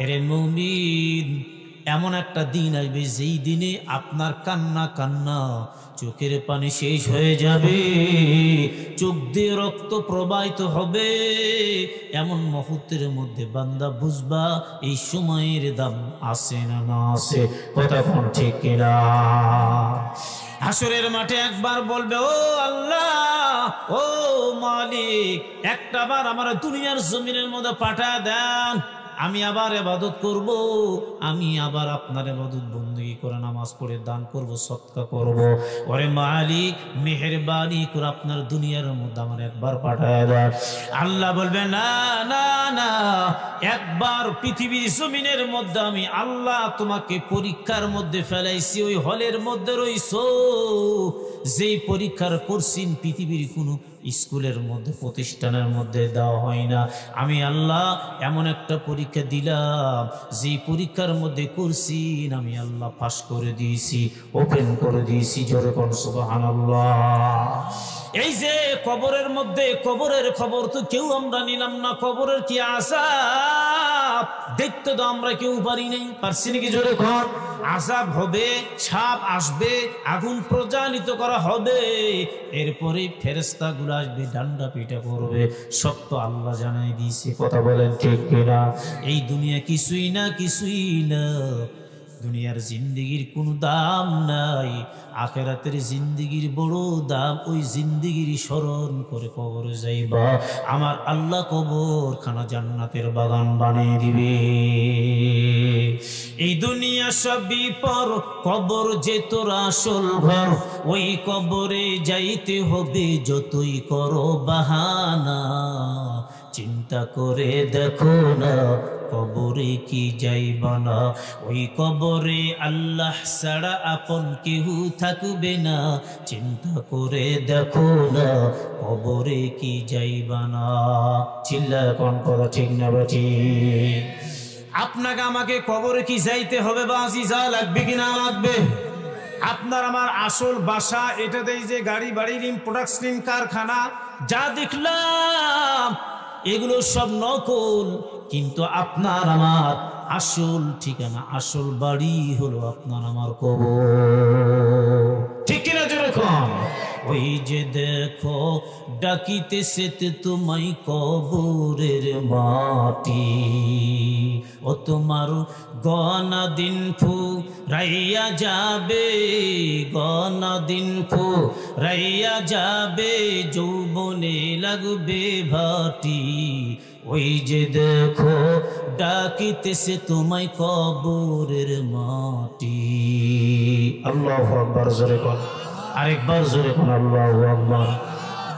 এরে মুমিন, এমন একটা দিন আসবে যেই দিনে আপনার কান্না কান্না, চোখের পানি শেষ হয়ে যাবে, চোখ দিয়ে রক্ত প্রবাহিত হবে। এমন মুহূর্তের মধ্যে বান্দা বুঝবা এই সময়ের দাম আছে না না আছে। কথা কোন ঠিক কিনা? হাসরের মাঠে একবার বলবে, ও আল্লাহ, ও মালিক, একটাবার আমার দুনিয়ার জমিনের মধ্যে পাঠায় দেন, আমি আবার ইবাদত করব, আমি আবার আপনার ইবাদত বندگی করে নামাজ পড়ে দান করব, সদকা করব। ওরে মালিক, মেহেরবানি করে আপনার দুনিয়ার মধ্যে আমার একবার পাঠায় দেন। আল্লাহ বলবে, না না না, একবার পৃথিবীর জমিনের মধ্যে আমি আল্লাহ তোমাকে পরীক্ষার মধ্যে ফেলাইছি, ওই হলের মধ্যে রইছো, যেই পরীক্ষার কোশ্চিন পৃথিবীর কোনো স্কুলের মধ্যে প্রতিষ্ঠানের মধ্যে দেওয়া হয় না। আমি আল্লাহ এমন একটা পরীক্ষা দিলাম, যেই পরীক্ষার মধ্যে কোশ্চিন আমি আল্লাহ পাস করে দিয়েছি, ওপেন করে দিয়েছি। জোরে কোন সুবহানাল্লাহ। এই যে কবরের মধ্যে, কবরের খবর তো কেউ আমরা নিলাম না, কবরের কি আযাব দেখতে তো আমরা কেউ পারি নাই, পারছি নাকি? জোরে কোন। আযাব হবে, সাপ আসবে, আগুন প্রজ্বালিত করা হবে, এরপরে ফেরেশতাগুলো আসবে, ডান্ডা পিটা করবে, সব তো আল্লাহ জানাই দিয়েছে। কথা বলেন ঠিক কিনা? এই দুনিয়া কিছুই না, কিছুই না। দুনিয়ার জিন্দেগির কোনো দাম নাই, আখিরাতের জিন্দেগির বড় দাম। ওই জিন্দেগির স্মরণ করে কবরে যাইবা, আমার আল্লাহ কবরখানা জান্নাতের বাগান বানিয়ে দিবে। এই দুনিয়া সবই পর, কবর যে তোর আসল ঘর, ওই কবরে যাইতে হবে যতই করো বাহানা। চিন্তা করে দেখো না, কবরে কি যাইবা না, ওই কবরে আল্লাহ ছাড়া আপন কেউ থাকবে না। চিন্তা করে দেখো না, কবরে কি যাইবা না। চিল্লা কোন কথা ঠিক না বেঠি? আপনাকে আমাকে কবরে কি যাইতে হবে বা যা লাগবে কি না লাগবে? আপনার আমার আসল বাসা এটাতেই যে গাড়ি বাড়ির প্রোডাকশন কারখানা যা দেখলাম এগুলো সব নকল, কিন্তু আপনার আমার আসল ঠিকানা, আসল বাড়ি হলো আপনার আমার কবর। ঠিক কিনা যেরকম? ওই যে দেখো ডাকিতেছে তোমায় কবরের মাটি, ও তোমার গনা দিন ফুরাইয়া যাবে, গনা দিন ফুরাইয়া যাবে, যৌবনে লাগবে ভাটি। ওই যে দেখো ডাকিতেছে তোমায় কবরের মাটি। আল্লাহু আকবার। জোরে কোন, আরেকবার জোরে কোন আল্লাহু আকবার।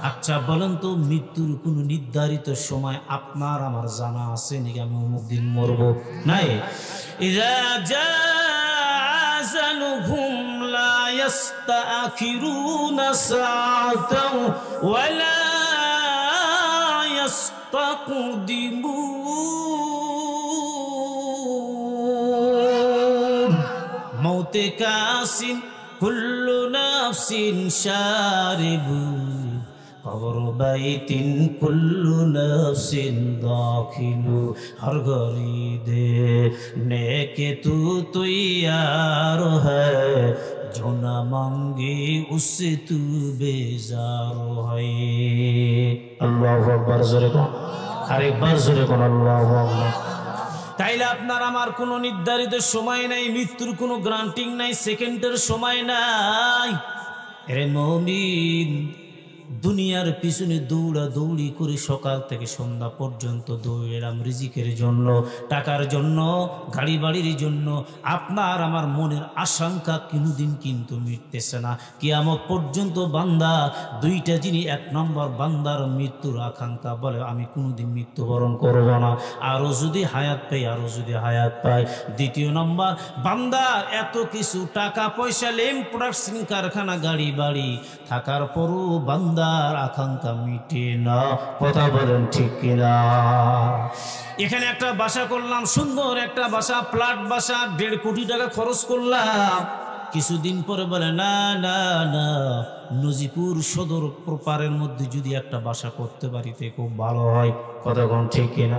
আচ্ছা বলেন তো, মৃত্যুর কোনো নির্ধারিত সময় আপনার আমার জানা আছে নাকি? আমি অমুক দিন মরবো? নাই। ইযা জাযালুহুম লা ইস্তাখিরুনা সাআতাও ওয়া লা ইস্তাকদিমুন। মৌতে কাসিন কুল্লু নাফসিন শারিবু, কবর বাইতিন কুল্লু নাফসিন দাখিলু। হর ঘরি দে নেকে তু তৈয়ার হ্যায়, जो न मांगे उससे तू बेजार है। আল্লাহু আকবার। জোরে কোন, আরেকবার জোরে কোন আল্লাহু আকবার। তাইলে আপনার আমার কোনো নির্ধারিত সময় নাই, মৃত্যুর কোনো গ্রান্টিং নাই, সেকেন্ডের সময় নাই। এরে মুমিন, দুনিয়ার পিছনে দৌড়া দৌড়ি করে সকাল থেকে সন্ধ্যা পর্যন্ত দৌড়েলাম রিজিকের জন্য, টাকার জন্য, গাড়ি বাড়ির জন্য। আপনার আমার মনের আশঙ্কা কোনোদিন কিন্তু মিটতেছে না। কিয়ামত পর্যন্ত বান্দা দুইটা জিনিস, এক নম্বর বান্দার মৃত্যুর আকাঙ্ক্ষা, বলে আমি কোনোদিন মৃত্যুবরণ করব না, আরও যদি হায়াত পাই, আরও যদি হায়াত পাই। দ্বিতীয় নম্বর, বান্দার এত কিছু টাকা পয়সা, লেম প্রোডাকশন কারখানা, গাড়ি বাড়ি থাকার পরও বান্দা আকাঙ্ক্ষা মিটে না। কথা বলেন ঠিক কিনা? এখানে একটা বাসা করলাম, সুন্দর একটা বাসা, ফ্ল্যাট বাসা, 1.5 কোটি টাকা খরচ করলাম। কিছুদিন পরে বলে না না না, নজিপুর সদর প্রপারের মধ্যে যদি একটা বাসা করতে পারিতে খুব ভালো হয়। কতক্ষণ ঠিক কিনা?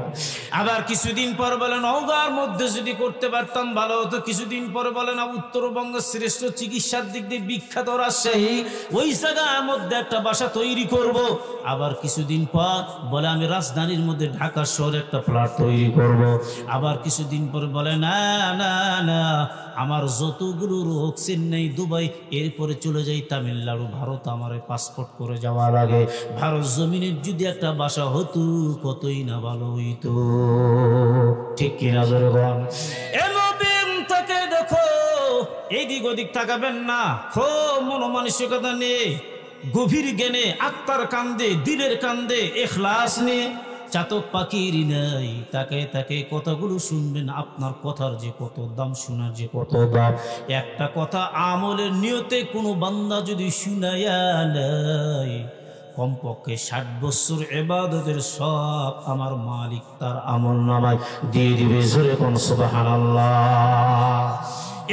আবার কিছুদিন পর বলেন নওগাঁর মধ্যে যদি করতে পারতাম ভালো হতো। কিছুদিন পর বলেন উত্তরবঙ্গের শ্রেষ্ঠ চিকিৎসার দিক দিয়ে বিখ্যাত রাজশাহী, ওই জায়গার মধ্যে একটা বাসা তৈরি করব। আবার কিছুদিন পর বলে আমি রাজধানীর মধ্যে ঢাকা শহরে একটা ফ্ল্যাট তৈরি করব। আবার কিছুদিন পর বলে না না না, আমার যতগুলো রোগ চেন্নাই দুবাই এরপরে চলে যাই তামিলনাড়ু, ভারত আমার পাসপোর্ট করে যাওয়া লাগে। ভারত জমিনের যদি একটা বাসা হতো কতই না ভালো হইতো। ঠিক কিনা জোরে বল? তাকে দেখো, এইদিক ওদিক তাকাবেন না, খুব মনোমানসিকতা নিয়ে, গভীর জ্ঞানে, আত্মার কান্দে, দিলের কান্দে, ইখলাস নিয়ে, চাতক পাখির নাই তাকে তাকে কথাগুলো শুনবেন। আপনার কথার যে কত দাম, শোনার যে কত দাম। একটা কথা আমলের নিয়তে কোনো বান্দা যদি শুনাইয়া নাই, কমপক্ষে 60 বছর ইবাদতের সব আমার মালিক তার আমল নামায় দিয়ে দিবে। জোরে কোন সুবহানাল্লাহ।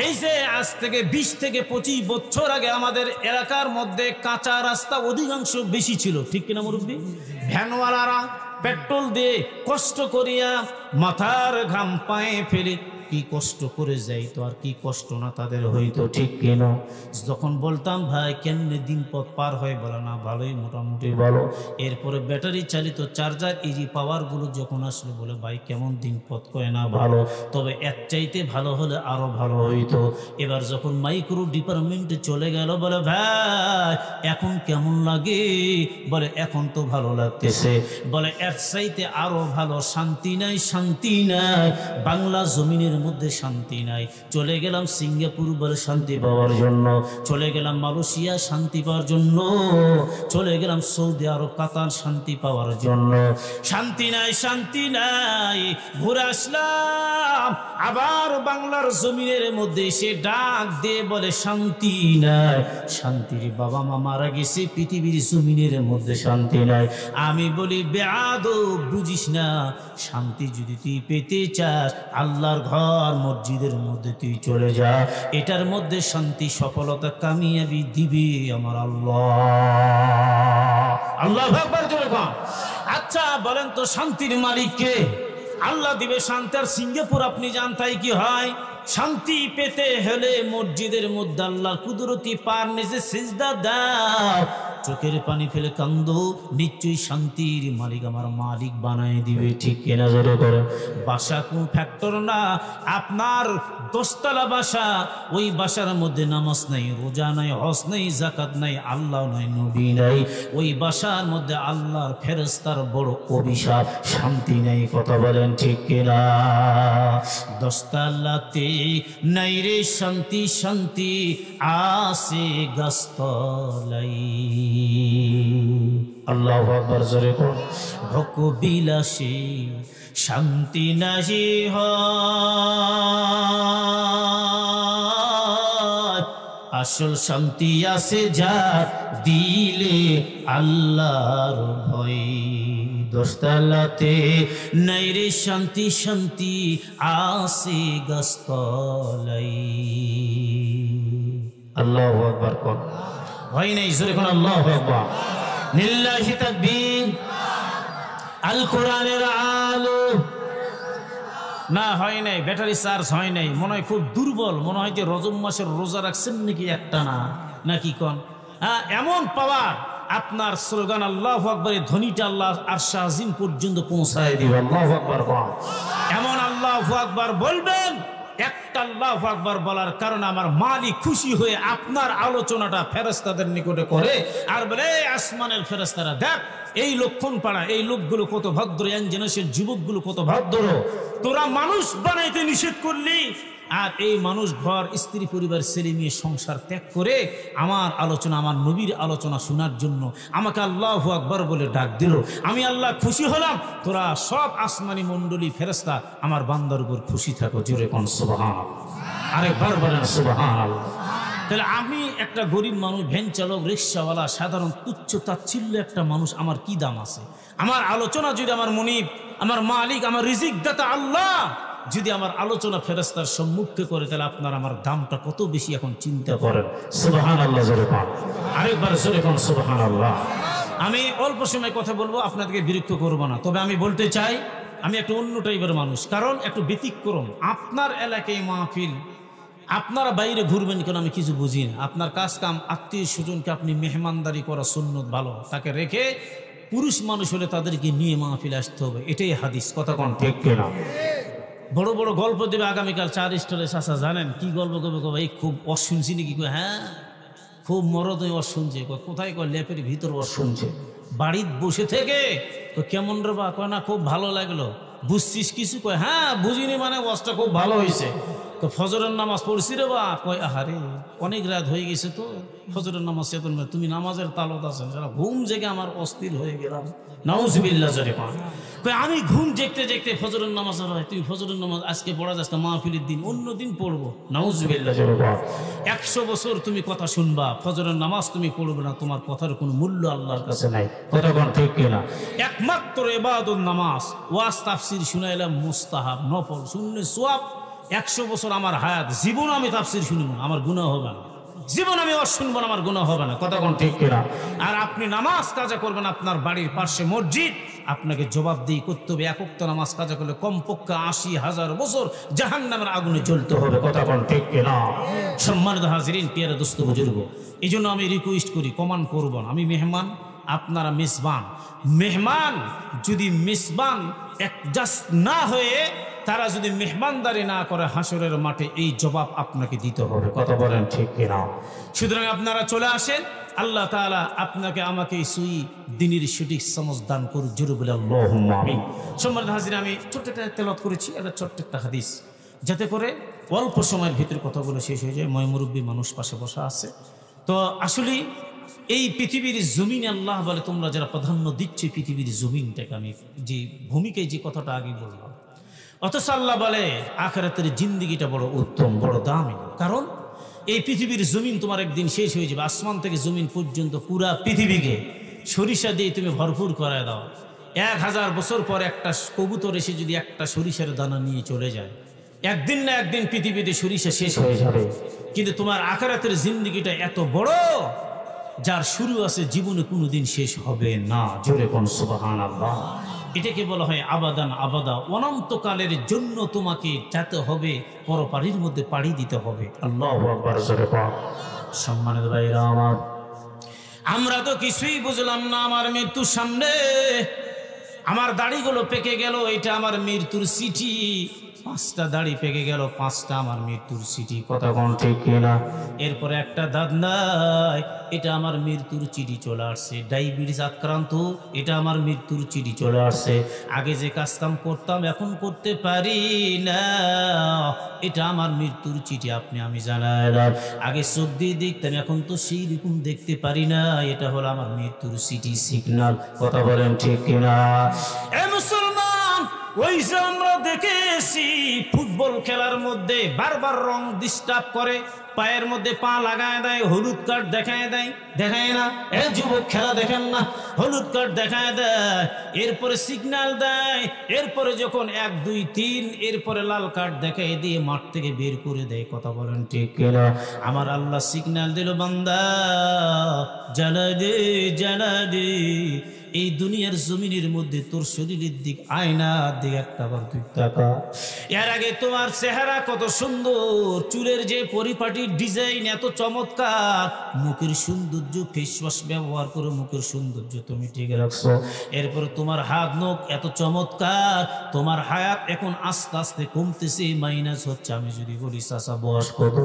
এই যে আজ থেকে 20 থেকে 25 বছর আগে আমাদের এলাকার মধ্যে কাঁচা রাস্তা অধিকাংশ বেশি ছিল, ঠিক কিনা মুরব্বী? ভ্যানওয়ালারা পেট্রোল দিয়ে কষ্ট করিয়া মাথার ঘাম পায়ে ফেলে কি কষ্ট করে যাইতো, আর কি কষ্ট না তাদের হইতো, ঠিক কিনা? যখন বলতাম ভাই কেমনে দিন পথ পার হয়, বলে না ভালোই, মোটামুটি ভালো। এরপরে ব্যাটারি চালিত চার্জার ইজি পাওয়ারগুলো যখন আসলে বলে ভাই কেমন দিন পথ, কয় না ভালো, তবে এর চাইতে ভালো হলে আরো ভালো হইতো। এবার যখন মাইক্রো ডিপার্টমেন্টে চলে গেল, বলে ভাই এখন কেমন লাগে, বলে এখন তো ভালো লাগতেছে। বলে এর চাইতে আরো ভালো, শান্তি নাই, শান্তি নাই, বাংলা জমিনের মধ্যে শান্তি নাই। চলে গেলাম সিঙ্গাপুর বলে শান্তি পাওয়ার জন্য, চলে গেলাম মালয়েশিয়া শান্তি পাওয়ার জন্য, চলে গেলাম সৌদি আরব, কাতার শান্তি পাওয়ার জন্য। শান্তি নাই, শান্তি নাই। ঘুরে আসলাম আবার বাংলার জমিনের মধ্যে, সে ডাক দিয়ে বলে শান্তি নাই। শান্তির বাবা মা মারা গেছে, পৃথিবীর জমিনের মধ্যে শান্তি নাই। আমি বলি বেয়াদব, বুঝিস না, শান্তি যদি তুই পেতে চাস, আল্লাহর ঘর মসজিদের মধ্যে তুই চলে যা, এটার মধ্যে শান্তি, সফলতা, কামিয়াবি দিবে আমার আল্লাহ। আল্লাহু আকবার জোরে বল। আচ্ছা বলেন তো শান্তির মালিক কে? আল্লাহ দিবে শান্তি। আর সিঙ্গাপুর আপনি যান, তাই কি হয়? শান্তি পেতে হলে মসজিদের মধ্যে আল্লাহর কুদরতি পার নিচে সিজদা দাও, চোখের পানি ফেলে কান্দো, নিশ্চয়ই শান্তির মালিক আমার মালিক বানায় দিবে, ঠিক কিনা জোরে করে? বাসা কোন ফ্যাক্টর না, আপনার 10 তলা বাসা, ওই বাসার মধ্যে নামাজ নাই, রোজা নাই, হজ নাই, যাকাত নাই, আল্লাহ নাই, নবী নাই, ওই বাসার মধ্যে আল্লাহর ফেরেশতার বড় অভিশাপ, শান্তি নাই। কথা বলেন ঠিক কিনা? 10 তলাতে নাই রে শান্তি, শান্তি আসে গাছতলাই। আল্লাহু আকবার জোরে কোন? ভোগ বিলাসী শান্তি নাহি হয়, আসল শান্তি আছে যার দিলে আল্লাহর ভয়। 10 তলাতে নাই রে শান্তি, শান্তি আসে গাছতলাই। আল্লাহু আকবার কোন? হয় নাই, জোরে কোন আল্লাহু আকবার। লিল্লাহি তাকবীর। আল কোরআনের আলো না, হয় নাই, ব্যাটারি চার্জ হয় নাই, মনে হয় খুব দুর্বল, মনে হয় যে রজব মাসের রোজা রাখছেন নাকি একটা না, নাকি কোন? হ্যাঁ, এমন পাওয়ার আপনার স্লোগান আল্লাহু আকবার, ধ্বনিটা আল্লাহ আরশ আজিম পর্যন্ত পৌঁছায় দিবে। আল্লাহু আকবার কোন? এমন আল্লাহু আকবার বলবেন, একটা আল্লাহু আকবার বলার কারণে আমার মালিক খুশি হয়ে আপনার আলোচনাটা ফেরেশতাদের নিকটে করে আর বলে আসমানের ফেরেশতারা দেখ এই লক্ষণ পাড়া, এই লোকগুলো কত ভদ্র, ইয়াং জেনারেশন যুবকগুলো কত ভদ্র, তোরা মানুষ বানাইতে নিষেধ করলি, আর এই মানুষ ঘর, স্ত্রী, পরিবার, ছেলে মেয়ে, সংসার ত্যাগ করে আমার আলোচনা, আমার নবীর আলোচনা শোনার জন্য আমাকে আল্লাহু আকবার বলে ডাক দিল। আমি আল্লাহ খুশি হলাম, তোরা সব আসমানি মণ্ডলী ফেরেশতা আমার বান্দার উপর খুশি থাকো। জোরে কোন সুবহানাল্লাহ। আরেকবার বলেন সুবহানাল্লাহ। তাহলে আমি একটা গরিব মানুষ, ভ্যান চালক, রিক্সাওয়ালা, সাধারণ তুচ্ছ তাচ্ছিল্য একটা মানুষ, আমার কি দাম আছে? আমার আলোচনা যদি আমার মুনিব, আমার মালিক, আমার রিজিক দাতা আল্লাহ যদি আমার আলোচনা ফেরেশতার সম্মুখে করে, তাহলে আপনার আমার দামটা কত বেশি এখন চিন্তা করেন। সুবহানাল্লাহ জোরে বলেন, আরেকবার জোরে বলেন সুবহানাল্লাহ। আমি অল্প সময় কথা বলবো, আপনাদেরকে বিরক্ত করব না। তবে আমি বলতে চাই, আমি একটু অন্য টাইপের মানুষ, কারণ একটু ব্যতিক্রম। আপনার এলাকায় মাহফিল, আপনারা বাইরে ঘুরবেন কেন আমি কিছু বুঝি না। আপনার কাজ কাম, আত্মীয় স্বজনকে আপনি মেহমানদারি করা সুন্নত, ভালো, তাকে রেখে পুরুষ মানুষ হলে তাদেরকে নিয়ে মাহফিলে আসতে হবে, এটাই হাদিস। কথা কোন ঠিক কিনা? বড় বড় গল্প দেবে আগামীকাল 4 স্টলে। চাচা জানেন কি গল্প করবে? ভাই খুব অশুনছি নাকি? হ্যাঁ, খুব মরদ শুনছে। কোথায়? লেপের ভিতর শুনছে। বাড়ির বসে থেকে তো কেমন রে বা? কয় না খুব ভালো লাগলো। বুঝছিস কিছু? কয় হ্যাঁ বুঝিনি, মানে ওয়াজটা খুব ভালো হয়েছে। তো ফজরের নামাজ পড়ছি রে বা? কয় আহারে অনেক রাত হয়ে গেছে তো ফজরের নামাজ চেতন। তুমি নামাজের তালত আছেন, যারা ঘুম জেগে আমার অস্থির হয়ে গেলাম। নাউজুবিল্লাহ জোরে বলেন। কয় আমি ঘুম জেগতে জেগতে ফজরের নামাজ হয়, তুমি ফজরের নামাজ আজকে পড়া যাচ্ছে না, মাহফিলের দিন, অন্য দিন পড়বো। নাউজুবিল্লাহ জোরে বলেন। 100 বছর তুমি কথা শুনবা, ফজরের নামাজ তুমি পড়বে না, তোমার কথার কোনো মূল্য আল্লাহর কাছে নাই। কথা কোন ঠিক কিনা? একমাত্র ইবাদত নামাজ। ওয়াজ তাফসির শুনাইলাম মুস্তাহাব, নফল, শুনলে সওয়াব। 100 বছর আমার হায়াত, জীবন আমি তাফসির শুনব না, আমার গুনাহ হবে না। জীবন আমি ওয়াজ শুনবো না, আমার গুনাহ হবে না। কথা কোন ঠিক কিনা? আর আপনি নামাজ কাজা করবেন, আপনার বাড়ির পাশে মসজিদ, আপনাকে জবাবদিহি করতে হবে। এক ওয়াক্ত নামাজ কাজা করলে কমপক্ষে 80,000 বছর জাহান্নামের আগুনে জ্বলতে হবে। কথা কোন ঠিক কিনা? সম্মানিত হাজিরিন, পিয়ারে দোস্ত বুজুর্গ, এই জন্য আমি রিকোয়েস্ট করি, কমান করব না। আমি মেহমান, আপনারা মেজবান। মেহমান যদি মেজবান অ্যাডজাস্ট না হয়ে, তারা যদি মেহমানদারি না করে, হাসরের মাঠে এই জবাব আপনাকে দিতে হবে। কথা বলেন ঠিক কিনা? সুতরাং আপনারা চলে আসেন, আল্লাহ তাআলা আপনাকে আমাকে সুই দিনের সঠিক সমঝ দান করুন। জোরে বলে আল্লাহুম্মা আমিন। সম্মানিত হাজির, আমি ছোট্ট একটা তেলাওয়াত করেছি, এটা ছোট্ট একটা হাদিস, যাতে করে অল্প সময়ের ভিতরে কথাগুলো শেষ হয়ে যায়। মুরব্বী মানুষ পাশে বসা আছে। তো আসলে এই পৃথিবীর জমিনে আল্লাহ বলে, তোমরা যারা প্রাধান্য দিচ্ছে পৃথিবীর জমিনটাকে, আমি যে ভূমিকায় যে কথাটা আগে বললাম, অথচ আল্লাহ বলে আখিরাতের জিন্দেগিটা বড় উত্তম, বড় দামি। কারণ এই পৃথিবীর জমিন তোমার একদিন শেষ হয়ে যাবে। আসমান থেকে জমিন পর্যন্ত পুরা পৃথিবীকে সরিষা দিয়ে তুমি ভরপুর করায় দাও। 1000 বছর পর একটা কবুতর এসে যদি একটা সরিষার দানা নিয়ে চলে যায়, একদিন না একদিন পৃথিবীতে সরিষা শেষ হয়ে যাবে। কিন্তু তোমার আখিরাতের জিন্দেগিটা এত বড়, যার শুরু আছে, জীবনে কোনোদিন শেষ হবে না। জোরে কোন সুবহানাল্লাহ। এটাকে বলা হয় আবাদান আবাদা, অনন্তকালের জন্য তোমাকে যেতে হবে, পরপারির মধ্যে পাড়ি দিতে হবে। আল্লাহু আকবার। জোরে বল। সম্মানিত ভাইরা আমার, আমরা তো কিছুই বুঝলাম না। আমার মৃত্যুর সামনে আমার দাড়িগুলো পেকে গেল, এটা আমার মৃত্যুর চিঠি। 5টা দাড়ি পেকে গেল, 5টা আমার মৃত্যুর চিঠি। কথা কোন ঠিক কিনা? এরপরে একটা দাঁত নাই, এটা আমার মৃত্যুর চিঠি চলে আসছে। ডায়াবেটিস আক্রান্ত, এটা আমার মৃত্যুর চিঠি চলে আসছে। আগে যে কাজ কাম করতাম এখন করতে পারি না, এটা আমার মৃত্যুর চিঠি আপনি আমি জানাইলাম। আগে চোখ দিয়ে দেখতাম, এখন তো সেই রকম দেখতে পারি না, এটা হলো আমার মৃত্যুর চিঠি, সিগন্যাল। কথা বলেন ঠিক কিনা? এ মুসলমান, ওই যে আমরা দেখেছি ফুটবল খেলার মধ্যে বারবার রং ডিস্টার্ব করে, পায়ের মধ্যে পা লাগায় দেয়, হলুদ কার্ড দেখায় দেয়, দেখায় না? এ যুবক, খেলা দেখেন না? হলুদ কার্ড দেখায় দেয়, এরপরে সিগন্যাল দেয়, এরপরে যখন 1 2 3 এরপরে লাল কার্ড দেখায় দিয়ে মাঠ থেকে বের করে দেয়। কথা বলেন ঠিক কিনা? আমার আল্লাহ সিগন্যাল দিল, বান্দা জানা দে, জানা দে, এই দুনিয়ার জমিনের মধ্যে তোর শরীরের দিক, আয়নার দিক একটা বার তুই তাকা। এর আগে তোমার চেহারা কত সুন্দর, চুলের যে পরিপাটি ডিজাইন এত চমৎকার, মুখের সৌন্দর্য, ফেস ওয়াশ ব্যবহার করে মুখের সৌন্দর্য তুমি ঠিক রাখছো। এরপর তোমার হাত নখ এত চমৎকার, তোমার হায়াত এখন আস্তে আস্তে কমতেছে, মাইনাস হচ্ছে। আমি যদি বলি চাচা বয়স কত,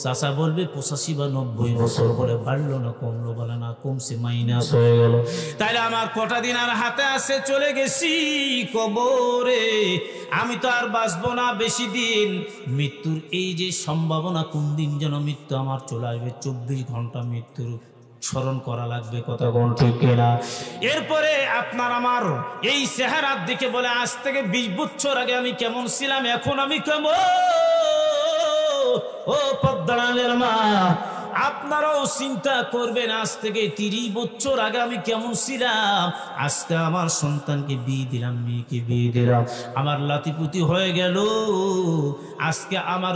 চাচা বলবে 85 বা 90 বছর। বলে বাড়লো না কমলো? বলে না কমছে, মাইনাস হয়ে গেল। তাইলে আমার কটা দিন আর হাতে আছে, চলে গেছি কবরে। আমি তো আর বাঁচবো না বেশি দিন। মৃত্যুর এই যে সম্ভাবনা, কোন দিন যেন মৃত্যু আমার চলে আসবে, 24 ঘন্টা মৃত্যুর স্মরণ করা লাগবে। কথা কোন ঠিক কিনা? এরপরে আপনার আমার এই চেহারার দিকে বলে, আজ থেকে 20 বছর আগে আমি কেমন ছিলাম, এখন আমি কেমন। ও পদ্মারানের মা, আপনারাও চিন্তা করবেন, আজ থেকে 30 বছর আগে আমি কেমন ছিলাম, আজকে আমার সন্তানকে বিয়ে দিলাম, মেয়েকে বিয়ে দিলাম, আমার লাতিপুতি হয়ে গেল, আজকে আমার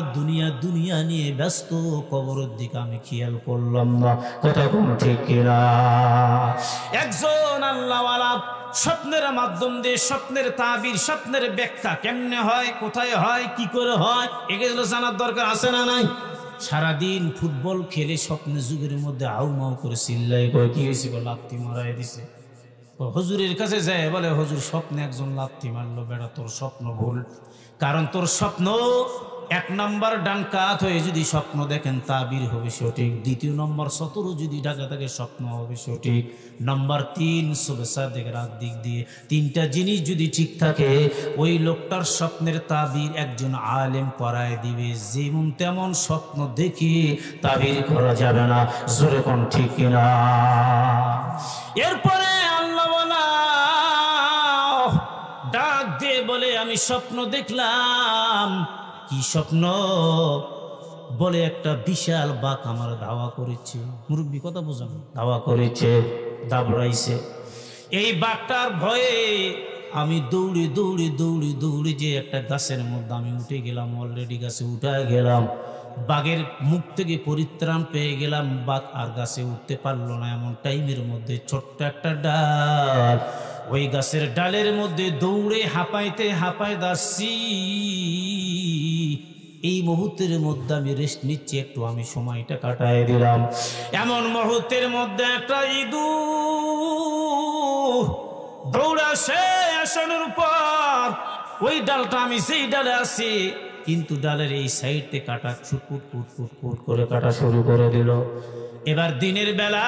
দুনিয়া নিয়ে ব্যস্ত, কবরের দিকে আমি খেয়াল করলাম না। কথা কোন ঠিক কিনা? একজন আল্লাহওয়ালা স্বপ্নের মাধ্যম দিয়ে স্বপ্নের তাবির, স্বপ্নের ব্যাখ্যা কেমনে হয়, কোথায় হয়, কি করে হয়, এগুলো জানার দরকার আছে না নাই? সারাদিন ফুটবল খেলে স্বপ্নের যুগের মধ্যে হাউমাউ করে চিল্লাই করে কি হয়েছে, লাত্তি মারাই দিছে। হুজুরের কাছে যায়, বলে হুজুর স্বপ্নে একজন লাত্তি মারলো। বেটা তোর স্বপ্ন ভুল, কারণ তোর স্বপ্ন 1 নম্বর ডান কাত হয়ে যদি স্বপ্ন দেখেন তাবির হবে সঠিক, 2 নম্বর সতরু যদি ঢাকা থাকে স্বপ্ন হবে সঠিক, নম্বর 3 সুবসা দেখে রাত দিক দিয়ে 3টা জিনিস যদি ঠিক থাকে, ওই লোকটার স্বপ্নের তাবির একজন আলেম করায় দিবে। যেমন তেমন স্বপ্ন দেখি তাবির করা যাবে না। জোরে কোন ঠিক কিনা? এরপরে আল্লাহওয়ালা ডাক দিয়ে বলে, আমি স্বপ্ন দেখলাম। কি স্বপ্ন? বলে একটা বিশাল বাঘ আমার ধাওয়া করেছে। মুরব্বী কথা বোঝান, ধাওয়া করেছে, দাবড়াইছে। এই বাঘটার ভয়ে আমি দৌড়ে যে একটা গাছের মধ্যে আমি উঠে গেলাম, অলরেডি গাছে উঠে গেলাম, বাঘের মুখ থেকে পরিত্রাণ পেয়ে গেলাম। বাঘ আর গাছে উঠতে পারলো না। এমন টাইমের মধ্যে ছোট্ট একটা ডাল, ওই গাছের ডালের মধ্যে দৌড়ে হাঁপাইতে যাচ্ছি। এই মুহূর্তের মধ্যে আমি রেস্ট নিচ্ছি, একটু আমি সময়টা কাটায় দিলাম। এমন মুহূর্তের মধ্যে একটা ইঁদুর দৌড়া সে আসনের উপর, ওই ডালটা আমি সেই ডালে আছি, কিন্তু ডালের এই সাইডে কাটা ছুটপুট করে কাটা শুরু করে দিল। এবার দিনের বেলা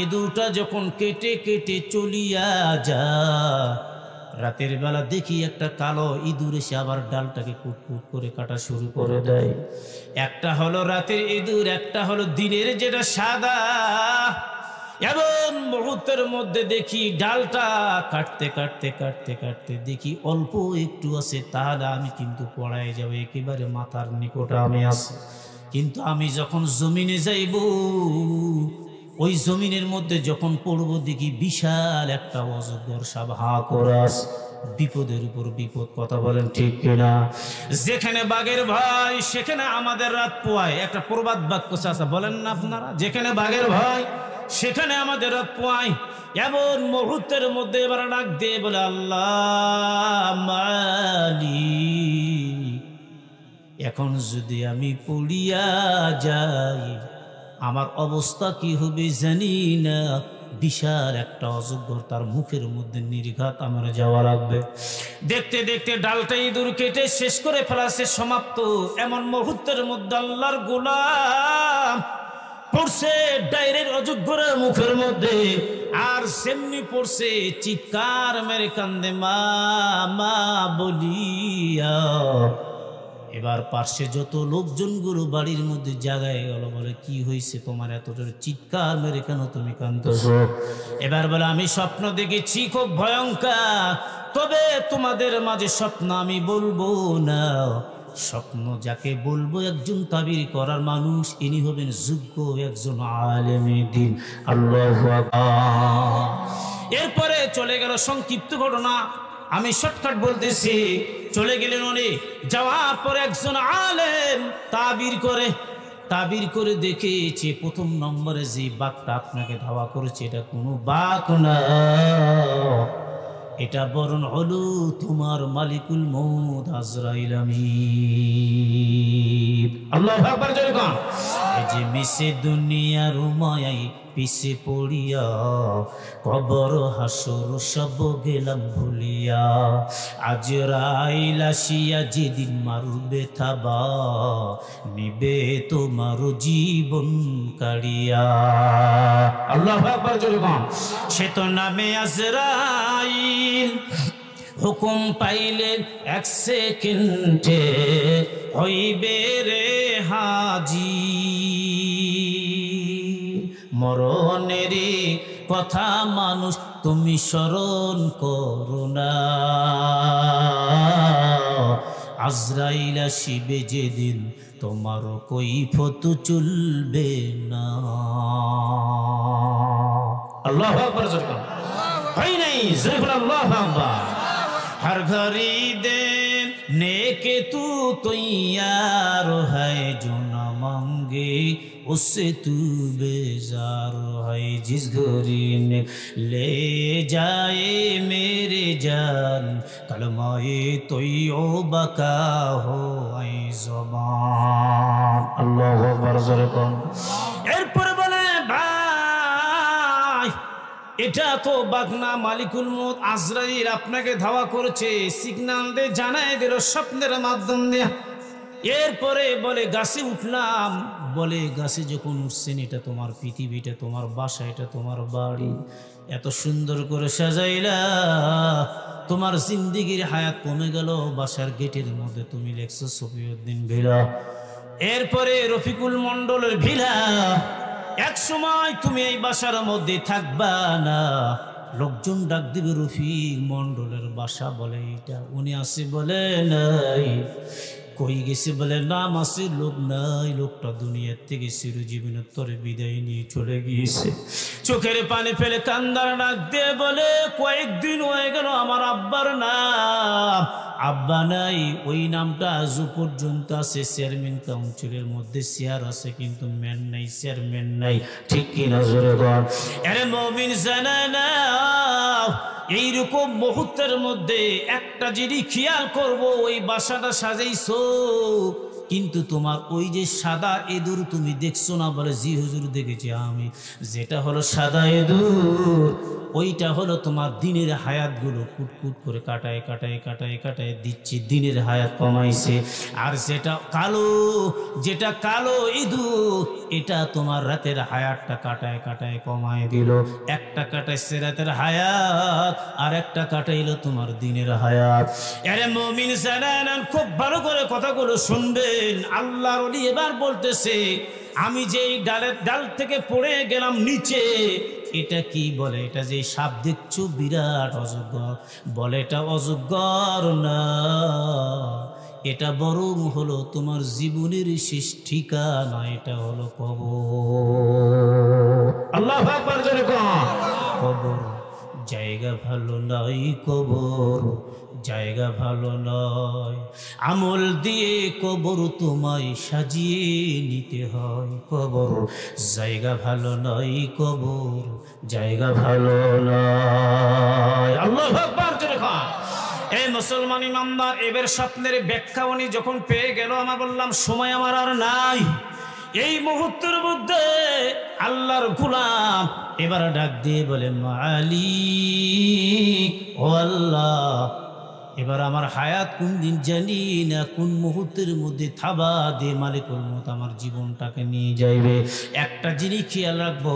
ইঁদুরটা যখন কেটে চলিয়া যায়, রাতের বেলা দেখি একটা কালো ইঁদুর এসে আবার ডালটাকে কুটকুট করে কাটা শুরু করে দেয়। একটা হলো রাতের ইঁদুর, একটা হলো দিনের যেটা সাদা। এমন মুহূর্তের মধ্যে দেখি ডালটা কাটতে দেখি অল্প একটু আছে, তাহলে আমি কিন্তু পড়ায় যাবো, একেবারে মাথার নিকটে আমি আছি। কিন্তু আমি যখন জমিনে যাইব, ওই জমিনের মধ্যে যখন পড়বো, দেখি বিশাল একটা অজগর সাপ হা করে আছে। বিপদের উপর বিপদ। কথা বলেন ঠিক কিনা? যেখানে বাঘের ভয় সেখানে আমাদের রাত পোয়ায়, একটা প্রবাদ বাক্য আছে, বলেন না আপনারা? যেখানে বাঘের ভয় সেখানে আমাদের রাত পোয়ায়। এমন মুহূর্তের মধ্যে এবার ডাক দিয়ে বলে, আল্লাহ মালিক, এখন যদি আমি পড়িয়া যাই আমার অবস্থা কি হবে জানি না। বিশাল একটা অজগর, তার মুখের মধ্যে নির্ঘাত আমার যাওয়া লাগবে। দেখতে দেখতে ডালটা ইঁদুর কেটে শেষ করে ফেলাছে, সমাপ্ত। এমন মুহূর্তের মধ্যে আল্লাহর গোলাম পড়ছে ডাইরেক্ট অজগরের মুখের মধ্যে, আর সেমনি পড়ছে চিৎকার মেরে কান্দে মা মা বলিয়া। এবার পার্শ্বে যত লোকজনগুলো বাড়ির মধ্যে জাগায় গেল, বলে কি হয়েছে তোমার, এত জোরে চিৎকার মেরে কেন তুমি কাঁদতেছো? এবার বলে আমি স্বপ্ন দেখেছি খুব ভয়ঙ্কর, তবে তোমাদের মাঝে স্বপ্ন আমি বলবো না। স্বপ্ন যাকে বলবো একজন তাবির করার মানুষ, ইনি হবেন যোগ্য একজন আলেমে দ্বীন। আল্লাহু আকবার। এরপরে চলে গেল সংক্ষিপ্ত ঘটনা, আমি শর্টকাট বলতেছি। চলে গেলেন উনি, যাওয়ার পর একজন আলেম তাবির করে দেখেছে, প্রথম নম্বরে যে বাঘটা আপনাকে ধাওয়া করেছে এটা কোনো বাঘ না, এটা বরং হলো তোমার মালিকুল মউত আজরাইল আমিন। আল্লাহু আকবার জোরে কোন। এই যে মিশে দুনিয়ার মায়াই পিছে পড়িয়া, কবর হাসর সব গেলাম ভুলিয়া, আজরাইল আসিয়া যেদিন মারবে থাবা, নিবে তোমার জীবন কাড়িয়া। আল্লাহু আকবার জোরে কোন। সে তো নামে আজরাইল, হুকুম পাইলে 1 সেকেন্ডে হইবে রে হাজির। মরণেরই কথা মানুষ তুমি স্মরণ করো না, আজরাইল আসিবে যেদিন তোমার কৈফিয়ত চলবে না। আল্লাহু আকবার জোরে বলুন। হয় নাই জোরে বলুন আল্লাহু আকবার। हर घड़ी दे नेके तू तैयार है, जो न मांगे उससे तू बेजार है। जिस घड़ी ने ले जाए मेरे जान, कलमाए तौबा का हो ऐ ज़बान। अल्लाहु अकबर ज़ोरे कौन। एरपर बोले भाई এটা তো বাগনা মালিকুল মউত আজরাইল আপনাকে ধাওয়া করেছে, সিগন্যাল দিয়ে জানাই দিল স্বপ্নের মাধ্যম দিয়ে। এরপরে বলে গাছে উঠলাম, বলে গাছে যখন উঠছেন এটা তোমার পৃথিবীটা তোমার বাসা, এটা তোমার বাড়ি, এত সুন্দর করে সাজাইলা, তোমার জিন্দিগির হায়াত কমে গেল বাসার গেটের মধ্যে তুমি লেখছো সফিউদ্দিন ভিলা। এরপরে রফিকুল মন্ডলের ভিলা, এক সময় তুমি এই বাসার মধ্যে থাকবা না, লোকজন ডাক দিবে রফিক মন্ডলের বাসা, বলে এটা উনি আসে, বলে নাই। কই গেছে, বলে নাম আছে, লোক নাই, লোকটা দুনিয়ার থেকে চিরজীবনের তরে বিদায় নিয়ে চলে গিয়েছে। চোখের পানি ফেলে কান্দার ডাক দিয়ে বলে কয়েকদিন হয়ে গেল আমার আব্বার নাম, আব্বা নাই, ওই নামটা আজও পর্যন্ত আছে। চেয়ারম্যান কাউন্সিলের মধ্যে চেয়ার আছে কিন্তু ম্যান নাই, চেয়ারম্যান নাই, ঠিক কিনা জোরে বল। আরে মুমিন জানা না, এইরকম মুহূর্তের মধ্যে একটা জিনিস খেয়াল করব, ওই বাসাটা সাজাইছো কিন্তু তোমার ওই যে সাদা ইঁদুর তুমি দেখছো না, বলে জি হুজুর দেখেছি আমি, যেটা হলো সাদা ইঁদুর ওইটা হলো তোমার দিনের হায়াতগুলো কুটকুট করে কাটায় কাটায় কাটায় কাটায় দিচ্ছে, দিনের হায়াত কমাইছে। আর যেটা কালো ইঁদুর এটা তোমার রাতের হায়াতটা কাটায় কাটায় কমায় দিল। একটা কাটাইছে রাতের হায়াত, আর একটা কাটাইলো তোমার দিনের হায়াত। আরে মুমিন জানেন, খুব ভালো করে কথাগুলো শুনবেন। আল্লাহর ওলি এবার বলতেছে, আমি যে ডাল থেকে পড়ে গেলাম নিচে, এটা কি বলে, এটা যে সাপ দেখছো বিরাট অজগর, বলে এটা অজগর না, এটা বরং হলো তোমার জীবনের শেষ ঠিকানা, এটা হলো কবর। আল্লাহু আকবার জোরে কোন। কবর জায়গা ভালো নয়, কবর জায়গা ভালো নয়, আমল দিয়ে কবর তোমায় সাজিয়ে নিতে হয়। কবর জায়গা ভালো নয়, কবর জায়গা ভালো নয়। আল্লাহু আকবার জোরে কোন। এই মুসলমান ইমানদার, এবার স্বপ্নের ব্যাখ্যা উনি যখন পেয়ে গেল, আমরা বললাম সময় আমার আর নাই। এই মুহূর্তের মধ্যে আল্লাহর গোলাম এবার ডাক দিয়ে বলে, মালিক ও আল্লাহ, এবার আমার হায়াত কোন দিন জানি না, কোন মুহূর্তের মধ্যে থাবা দিয়ে মালিকুল মউত আমার জীবনটাকে নিয়ে যাইবে। একটা জিনিস খেয়াল রাখবো,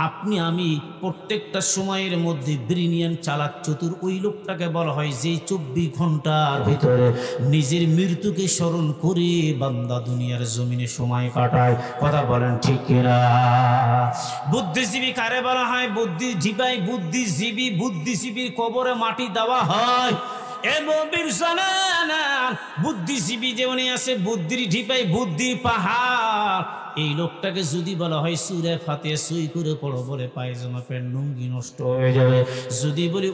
আপনি আমি প্রত্যেকটা সময়ের মধ্যে ব্রিলিয়ান চালাক চতুর ওই লোকটাকে বলা হয় যে 24 ঘন্টার ভিতরে নিজের মৃত্যুকে স্মরণ করে বান্দা দুনিয়ার জমিনে সময় কাটায়। কথা বলেন ঠিক কিনা? বুদ্ধিজীবী কারে বলা হয়? বুদ্ধিজীবীর কবরে মাটি দেওয়া হয়। বুদ্ধিজীবী যেমন আছে, বুদ্ধির ঢিপাই বুদ্ধির পাহাড়। এই লোকটাকে যদি বলা হয় সূরা ফাতিহা সই করে পড়ো, বলে পায়জামা প্যান্ট লুঙ্গি নষ্ট হয়ে যাবে। যদি বলি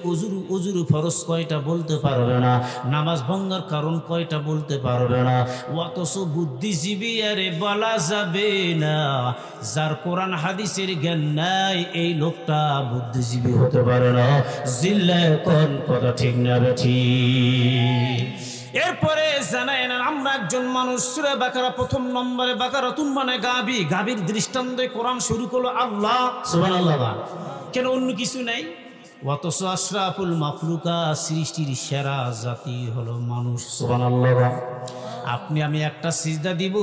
উজুর ফরজ কয়টা বলতে পারবে না, নামাজ ভঙ্গার কারণ কয়টা বলতে পারবে না। অথচ বুদ্ধিজীবী আরে বলা যাবে না। যার কোরআন হাদিসের জ্ঞান নাই, এই লোকটা বুদ্ধিজীবী হতে পারে না। জিল্লায় কোন কথা ঠিক না ঠিক? এরপরে জানাই না, আমরা একজন মানুষ, সূরা বাকারা প্রথম নম্বরে, বাকারাতুন মানে গাভীর দৃষ্টান্তে কোরআন শুরু করলো আল্লাহ সুবহানাল্লাহ, কেন অন্য কিছু নাই। অথচ আশরাফুল মাখলুকা, সৃষ্টির সেরা জাতি হলো মানুষ সুবহানাল্লাহ। আপনি আমি একটা সিজদা দিব,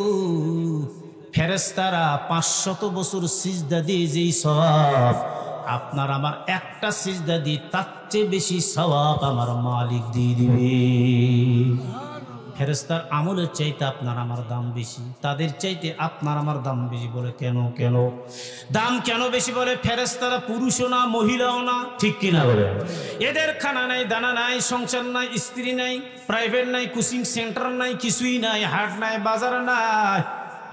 ফেরেশতারা 500 বছর সিজদা দিয়ে যেই সওয়াব, আপনার আমার একটা সিজদা দিয়ে তার চেয়ে বেশি সওয়াব আমার মালিক দিয়ে দিবে। ফেরেশতার আমলের চাইতে আপনার আমার দাম বেশি, তাদের চাইতে আপনার আমার দাম বেশি। বলে কেন? কেন দাম কেন বেশি? বলে ফেরেশতারা পুরুষও না মহিলাও না, ঠিক কিনা বলে? এদের খানা নাই, দানা নাই, সংসার নাই, স্ত্রী নাই, প্রাইভেট নাই, কোচিং সেন্টার নাই, কিছুই নাই, হাট নাই, বাজার নাই।